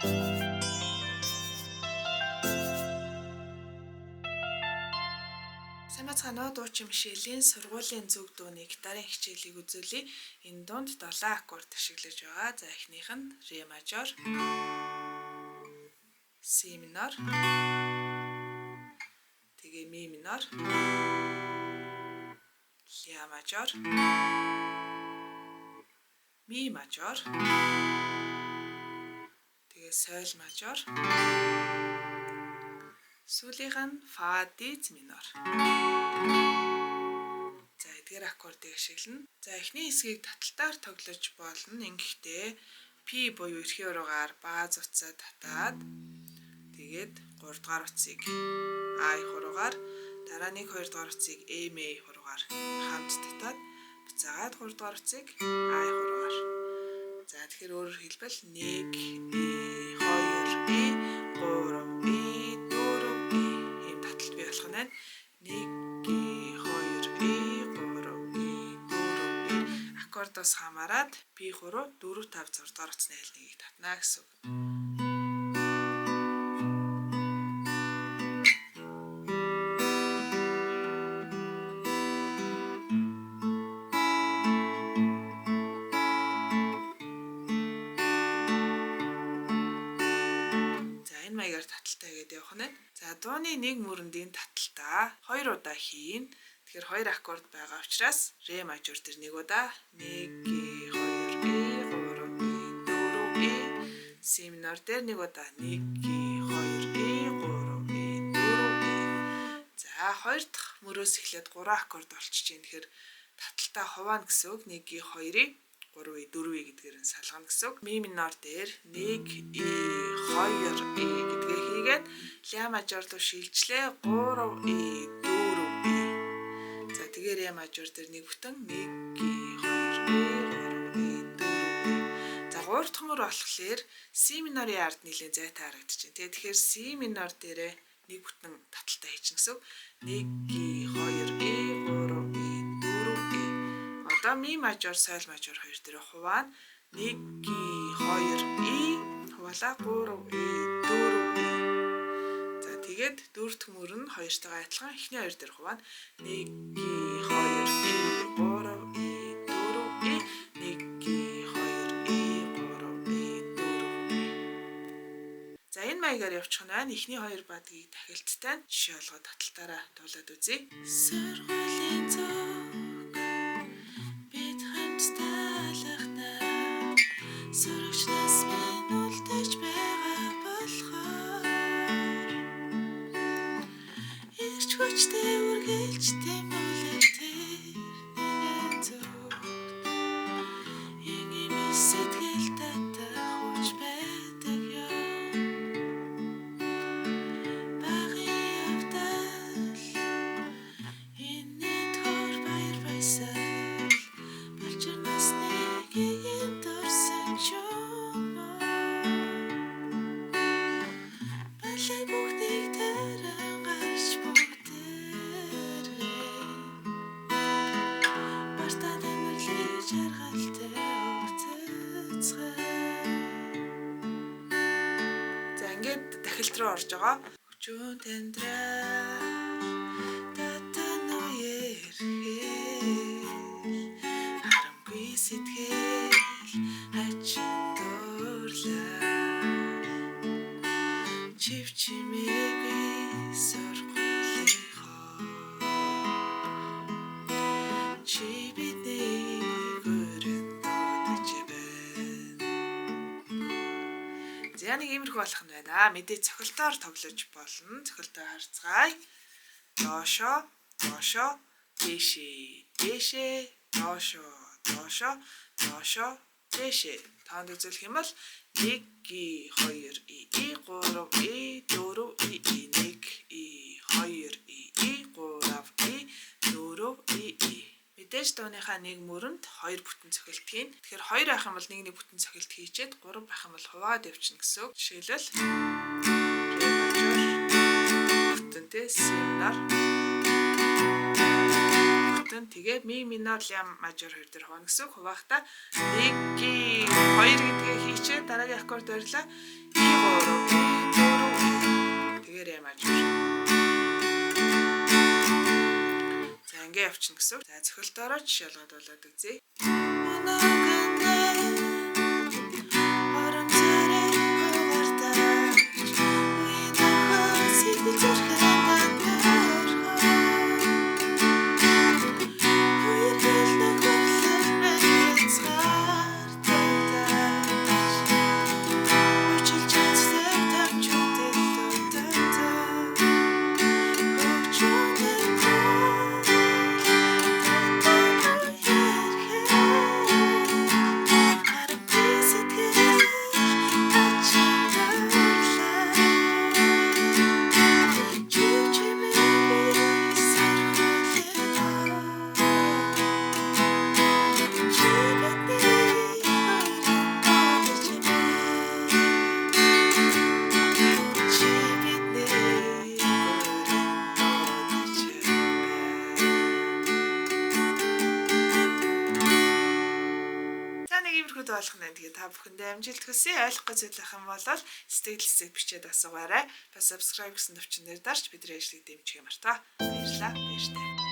Сайн бацгаана уу, дуучин Мишелийн сургуулийн зөв дууны гитарын хичээлийг үзүүлье. Энэ дуунд 7 аккорд ашиглаж байгаа. За эхнийх нь ре мажор, си минор, тэгээ ми минор, ля мажор, ми мажор, тэгээ соль мажор, сүүлийнх нь фа диез минор. За эдгээр аккордыг ашиглана. За эхний хэсгийг таталтаар тоглож болно. Ингэхдээ P буюу эрхийн уруугаар бааз утсаа татаад тэгээд 3 дугаар утсыг А их уруугаар, дараа нэг 2 дугаар утсыг М их уруугаар хамт татаад буцаагаад 3 дугаар утсыг А их уруугаар. За тэгэхээр өөрөөр хэлбэл 1 2 3 ийм таталт бий болох нь. 1 аккордоос хамаарат P3 4 5 6 дугаар утасны аль нэгийг татна гэсэн үг. За энэ маягаар таталтаа хийгээд явах нь. За дууны нэг мөрөндийн таталтаа 2 удаа хийн. Тэгэхээр 2 аккорд байгаа учраас ре мажор дээр 1 удаа 1 2 си минор дээр 1 удаа 1 2 За 2 дахь мөрөөс эхлээд 3 аккорд болчихж байна. Тэгэхээр таталтаа хуваана гэсэн үг. 1 2-ыг 3 4 гэдгээр нь салгана гэсэн үг. Ми минор дээр 1 2 гэдгээ хийгээд ля мажор руу шилжлээ 3 За тэгээ ре мажор дээр нэг бүтэн 1 2 За 3 дахь мөр болохоор си минорын ард нэлээд зайтай харагдаж байна. Тэгэхээр си минор дээрээ нэг бүтэн таталтаа хийчихнэ гэсэн үг. 1 2 Одоо ми мажор, соль мажор хоёр дээрээ хуваана. 1 2 хуваалаа 3 За тэгээд дөрөв дэх мөр нь хоёртойгоо адилхан эхний хоёр дээр хуваана. 1 2 За энэ маягаар явуучих нь байна. Эхний хоёр бадгийг дахилттай нь жишээ олгоод таталтаараа дуулаад үзье. Сургуулийн цог бид хамтдаа сурагчнаас минь үлдэж байгаа болохоор ирч хүчтэй үргэлжтэй бүлэгтэй нэгэн зүг ийм сэтгэл татах хүч байдаг юм багын явдал энэ төр баяр баясал балчирнаас нэг юм дурсан чум балай бүгдийг тэрэн гарч бүгдээрээ бартад өнөрлөж жаргалтай өвцөцгөө За ингээд дахилт руу орж байгаа. Хүчүүн тандраа татан уяр харамгүй сэтгэл хачин дуурлаа чивчимээгүй сургуулийнхоо чи бидний гүрэнд дуудаж байна. За нэг иймэрхүү болох нь байна. Мэдээ цохилтоор тоглож болно. Цохилтоо харцгаая. Доошо, доошо, дэшээ, дэшээ, доошо, доошо, доошо, дэшээ. Танд үзүүлэх юм бол 1 2 3 4 1 2 3 Мэдээж дууныхаа нэг мөрөнд 2 бүтэн цохилт хийн. Тэгэхээр 2 байх юм бол нэг бүтэн цохилт хийчихэд 3 байх юм бол хуваад явчихна гэсэн үг. Жишээлбэл ре мажор бүтэнтэй си минор бүтэн тэгээ ми минор ля мажор хоёр дээр хуваана гэсэн үг. Хуваахта 1 2 гэдгээ хийчээ дараагийн аккорд барьлаа. Тэгэхээр ямааж байна. За ингээ явчихна гэсэн. За цохилтоороо жишээ олгоод үзье. Болгоно. Тэгээ та бүхэндээ амжилт хүсье. Ойлгохгүй зүйл ах юм бол сэтгэл хэсэг бичээд асуугаарай. Бас subscribe гэсэн төвчнээр дарж бидний ажлыг дэмжих юм артаа. Баярлалаа. Баяртай.